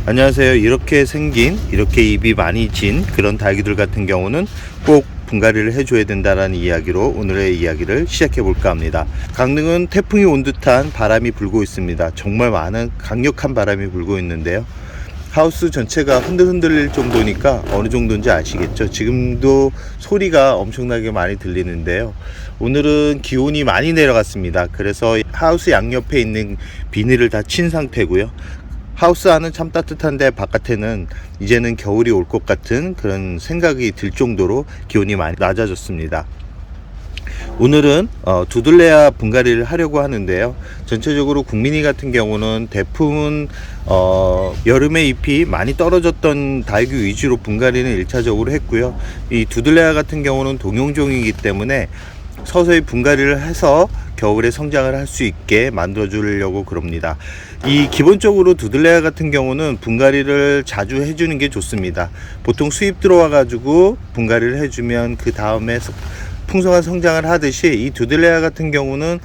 안녕하세요. 이렇게 생긴, 이렇게 잎이 많이 진 그런 닭이들 같은 경우는 꼭 분갈이를 해줘야 된다는 이야기로 오늘의 이야기를 시작해 볼까 합니다. 강릉은 태풍이 온 듯한 바람이 불고 있습니다. 정말 많은 강력한 바람이 불고 있는데요. 하우스 전체가 흔들흔들릴 정도니까 어느 정도인지 아시겠죠? 지금도 소리가 엄청나게 많이 들리는데요. 오늘은 기온이 많이 내려갔습니다. 그래서 하우스 양옆에 있는 비닐을 다 친 상태고요. 하우스 안은 참 따뜻한데 바깥에는 이제는 겨울이 올 것 같은 그런 생각이 들 정도로 기온이 많이 낮아졌습니다. 오늘은 두들레아 분갈이를 하려고 하는데요. 전체적으로 국민이 같은 경우는 대부분 여름에 잎이 많이 떨어졌던 다육이 위주로 분갈이는 1차적으로 했고요. 이 두들레아 같은 경우는 동용종이기 때문에 서서히 분갈이를 해서 겨울에 성장을 할 수 있게 만들어 주려고 그럽니다. 이 기본적으로 두들레아 같은 경우는 분갈이를 자주 해주는 게 좋습니다. 보통 수입 들어와 가지고 분갈이를 해주면 그 다음에 풍성한 성장을 하듯이 이 두들레아 같은 경우는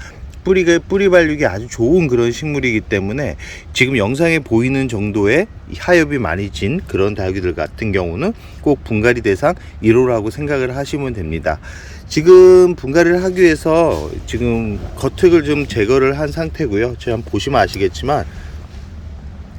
뿌리 발육이 아주 좋은 그런 식물이기 때문에 지금 영상에 보이는 정도의 하엽이 많이 진 그런 다육이들 같은 경우는 꼭 분갈이 대상 1호라고 생각을 하시면 됩니다. 지금 분갈이를 하기 위해서 지금 겉흙을 좀 제거를 한 상태고요. 지금 보시면 아시겠지만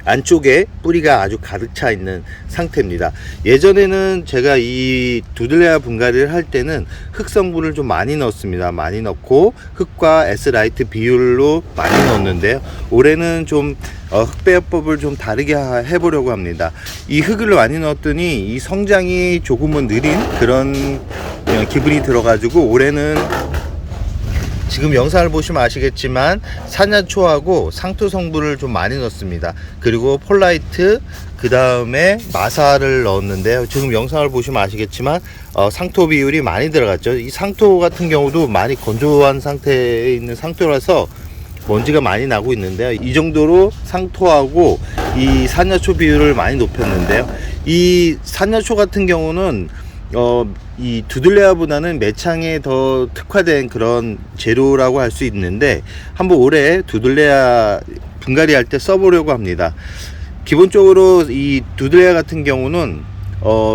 안쪽에 뿌리가 아주 가득 차 있는 상태입니다. 예전에는 제가 이 두들레아 분갈이를 할 때는 흙 성분을 좀 많이 넣었습니다. 많이 넣고 흙과 S라이트 비율로 많이 넣었는데요. 올해는 좀 흙배합법을 좀 다르게 해보려고 합니다. 이 흙을 많이 넣었더니 이 성장이 조금은 느린 그런 기분이 들어가지고 올해는 지금 영상을 보시면 아시겠지만 산야초하고 상토 성분을 좀 많이 넣습니다. 그리고 폴라이트, 그 다음에 마사를 넣었는데요. 지금 영상을 보시면 아시겠지만 상토 비율이 많이 들어갔죠. 이 상토 같은 경우도 많이 건조한 상태에 있는 상토라서 먼지가 많이 나고 있는데요. 이 정도로 상토하고 이 산야초 비율을 많이 높였는데요. 이 산야초 같은 경우는 이 두들레아보다는 매창에 더 특화된 그런 재료라고 할 수 있는데 한번 올해 두들레아 분갈이 할 때 써보려고 합니다. 기본적으로 이 두들레아 같은 경우는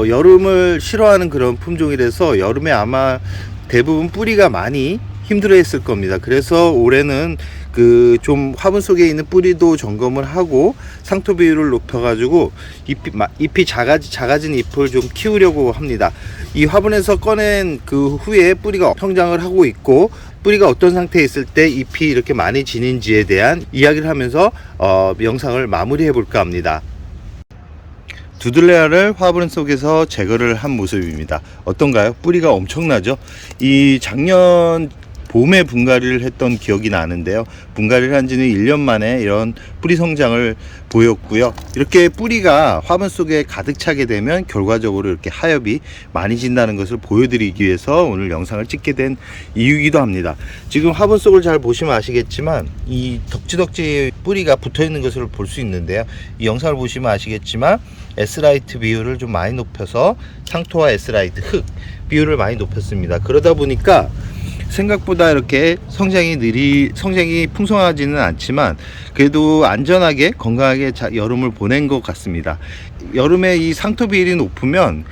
여름을 싫어하는 그런 품종이라서 여름에 아마 대부분 뿌리가 많이 힘들어 했을 겁니다. 그래서 올해는 그 좀 화분 속에 있는 뿌리도 점검을 하고 상토 비율을 높여 가지고 잎이 작아진 잎을 좀 키우려고 합니다. 이 화분에서 꺼낸 그 후에 뿌리가 성장을 하고 있고 뿌리가 어떤 상태에 있을 때 잎이 이렇게 많이 지는지에 대한 이야기를 하면서 영상을 마무리해 볼까 합니다. 두들레아를 화분 속에서 제거를 한 모습입니다. 어떤가요? 뿌리가 엄청나죠? 이 작년 봄에 분갈이를 했던 기억이 나는데요. 분갈이를 한 지는 1년 만에 이런 뿌리 성장을 보였고요. 이렇게 뿌리가 화분 속에 가득 차게 되면 결과적으로 이렇게 하엽이 많이 진다는 것을 보여드리기 위해서 오늘 영상을 찍게 된 이유이기도 합니다. 지금 화분 속을 잘 보시면 아시겠지만 이 덕지덕지 뿌리가 붙어 있는 것을 볼 수 있는데요. 이 영상을 보시면 아시겠지만 S라이트 비율을 좀 많이 높여서 상토와 S라이트 흙 비율을 많이 높였습니다. 그러다 보니까 생각보다 이렇게 성장이 풍성하지는 않지만 그래도 안전하게 건강하게 여름을 보낸 것 같습니다. 여름에 이 상토 비율이 높으면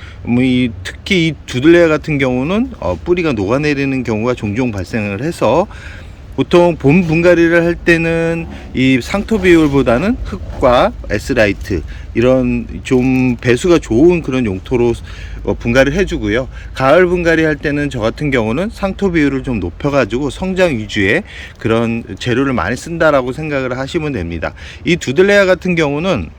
특히 이 두들레아 같은 경우는 뿌리가 녹아내리는 경우가 종종 발생을 해서 보통 봄 분갈이를 할 때는 이 상토 비율보다는 흙과 S라이트 이런 좀 배수가 좋은 그런 용토로 분갈이를 해주고요. 가을 분갈이 할 때는 저 같은 경우는 상토 비율을 좀 높여가지고 성장 위주의 그런 재료를 많이 쓴다라고 생각을 하시면 됩니다. 이 두들레아 같은 경우는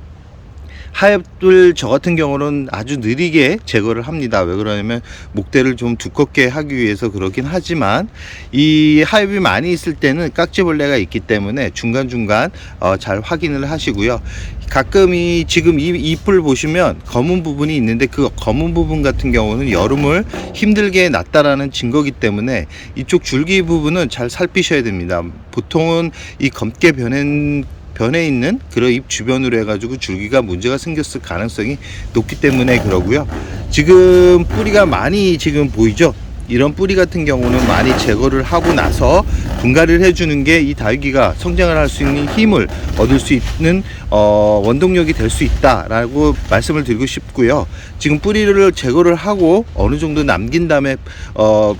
하엽들 저 같은 경우는 아주 느리게 제거를 합니다. 왜 그러냐면 목대를 좀 두껍게 하기 위해서 그러긴 하지만 이 하엽이 많이 있을 때는 깍지벌레가 있기 때문에 중간중간 잘 확인을 하시고요. 가끔 지금 이 잎을 보시면 검은 부분이 있는데 그 검은 부분 같은 경우는 여름을 힘들게 놨다라는 증거기 때문에 이쪽 줄기 부분은 잘 살피셔야 됩니다. 보통은 이 검게 변해 있는 그런 잎 주변으로 해가지고 줄기가 문제가 생겼을 가능성이 높기 때문에 그러고요. 지금 뿌리가 많이 지금 보이죠? 이런 뿌리 같은 경우는 많이 제거를 하고 나서 분갈이를 해주는 게 이 다육이가 성장을 할 수 있는 힘을 얻을 수 있는 원동력이 될 수 있다라고 말씀을 드리고 싶고요. 지금 뿌리를 제거를 하고 어느 정도 남긴 다음에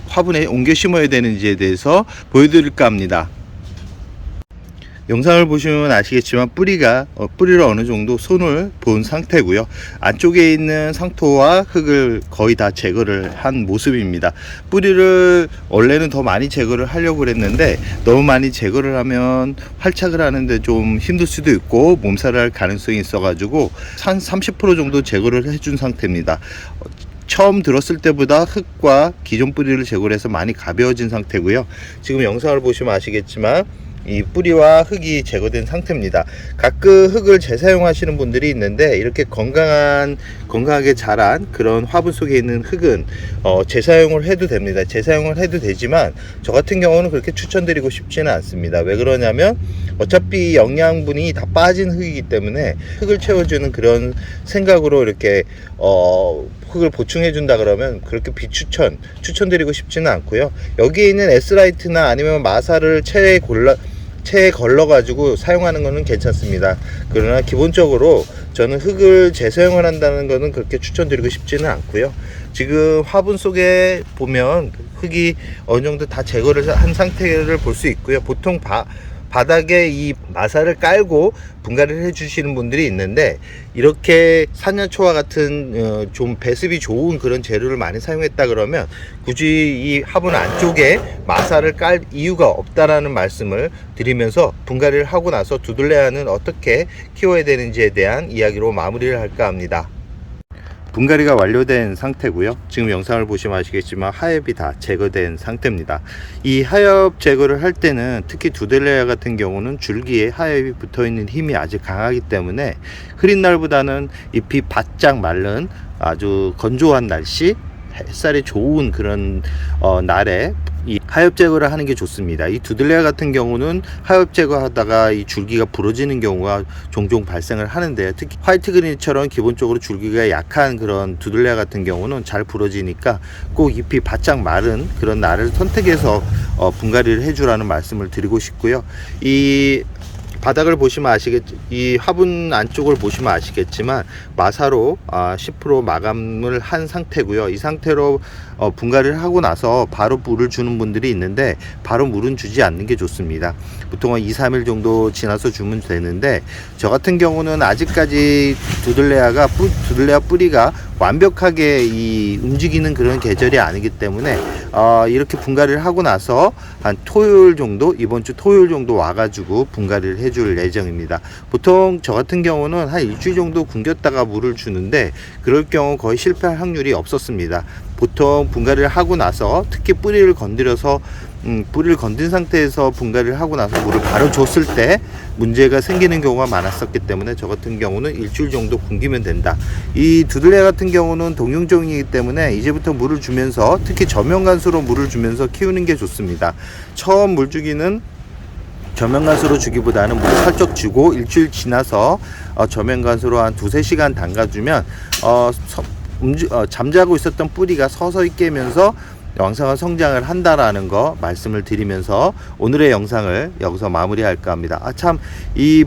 화분에 옮겨 심어야 되는지에 대해서 보여드릴까 합니다. 영상을 보시면 아시겠지만 뿌리를 어느 정도 손을 본 상태고요. 안쪽에 있는 상토와 흙을 거의 다 제거를 한 모습입니다. 뿌리를 원래는 더 많이 제거를 하려고 그랬는데 너무 많이 제거를 하면 활착을 하는데 좀 힘들 수도 있고 몸살을 할 가능성이 있어 가지고 한 30% 정도 제거를 해준 상태입니다. 처음 들었을 때보다 흙과 기존 뿌리를 제거를 해서 많이 가벼워진 상태고요. 지금 영상을 보시면 아시겠지만 이 뿌리와 흙이 제거된 상태입니다. 가끔 흙을 재사용하시는 분들이 있는데 이렇게 건강하게 자란 그런 화분 속에 있는 흙은 재사용을 해도 됩니다. 재사용을 해도 되지만 저 같은 경우는 그렇게 추천드리고 싶지는 않습니다. 왜 그러냐면 어차피 영양분이 다 빠진 흙이기 때문에 흙을 채워주는 그런 생각으로 이렇게 흙을 보충해 준다 그러면 그렇게 추천드리고 싶지는 않고요. 여기에 있는 S라이트나 아니면 마사를 체에 걸러 가지고 사용하는 것은 괜찮습니다. 그러나 기본적으로 저는 흙을 재사용을 한다는 것은 그렇게 추천드리고 싶지는 않고요. 지금 화분 속에 보면 흙이 어느 정도 다 제거를 한 상태를 볼 수 있고요. 보통 바닥에 이 마사를 깔고 분갈이를 해주시는 분들이 있는데 이렇게 산년초와 같은 좀 배습이 좋은 그런 재료를 많이 사용했다 그러면 굳이 이 화분 안쪽에 마사를 깔 이유가 없다라는 말씀을 드리면서 분갈이를 하고 나서 두들레아는 어떻게 키워야 되는지에 대한 이야기로 마무리를 할까 합니다. 분갈이가 완료된 상태고요. 지금 영상을 보시면 아시겠지만 하엽이 다 제거된 상태입니다. 이 하엽 제거를 할 때는 특히 두들레아 같은 경우는 줄기에 하엽이 붙어있는 힘이 아직 강하기 때문에 흐린 날보다는 잎이 바짝 마른 아주 건조한 날씨, 햇살이 좋은 그런 날에 이 하엽 제거를 하는 게 좋습니다. 이 두들레아 같은 경우는 하엽 제거하다가 이 줄기가 부러지는 경우가 종종 발생을 하는데 특히 화이트 그린처럼 기본적으로 줄기가 약한 그런 두들레아 같은 경우는 잘 부러지니까 꼭 잎이 바짝 마른 그런 날을 선택해서 분갈이를 해주라는 말씀을 드리고 싶고요. 이 바닥을 보시면 이 화분 안쪽을 보시면 아시겠지만 마사로 10% 마감을 한 상태고요. 이 상태로 분갈이를 하고 나서 바로 물을 주는 분들이 있는데 바로 물은 주지 않는 게 좋습니다. 보통은 2-3일 정도 지나서 주면 되는데 저 같은 경우는 아직까지 두들레아 뿌리가 완벽하게 움직이는 그런 계절이 아니기 때문에 이렇게 분갈이를 하고 나서 한 토요일 정도, 이번 주 토요일 정도 와가지고 분갈이를 해줄 예정입니다. 보통 저 같은 경우는 한 일주일 정도 굶겼다가 물을 주는데 그럴 경우 거의 실패할 확률이 없었습니다. 보통 분갈이를 하고 나서 특히 뿌리를 건든 상태에서 분갈이를 하고 나서 물을 바로 줬을 때 문제가 생기는 경우가 많았었기 때문에 저 같은 경우는 일주일 정도 굶기면 된다. 이 두들레아 같은 경우는 동용종이기 때문에 이제부터 물을 주면서 특히 저면간수로 물을 주면서 키우는 게 좋습니다. 처음 물주기는 저면간수로 주기보다는 물을 살짝 주고 일주일 지나서 저면간수로 한 2-3시간 담가주면 잠자고 있었던 뿌리가 서서히 깨면서 왕성한 성장을 한다라는 거 말씀을 드리면서 오늘의 영상을 여기서 마무리할까 합니다.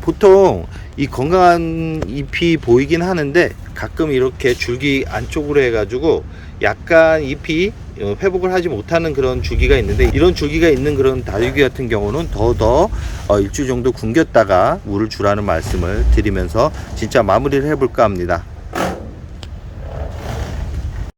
보통 이 건강한 잎이 보이긴 하는데 가끔 이렇게 줄기 안쪽으로 해가지고 약간 잎이 회복을 하지 못하는 그런 줄기가 있는데 이런 줄기가 있는 그런 다육이 같은 경우는 더 일주일 정도 굶겼다가 물을 주라는 말씀을 드리면서 진짜 마무리를 해볼까 합니다.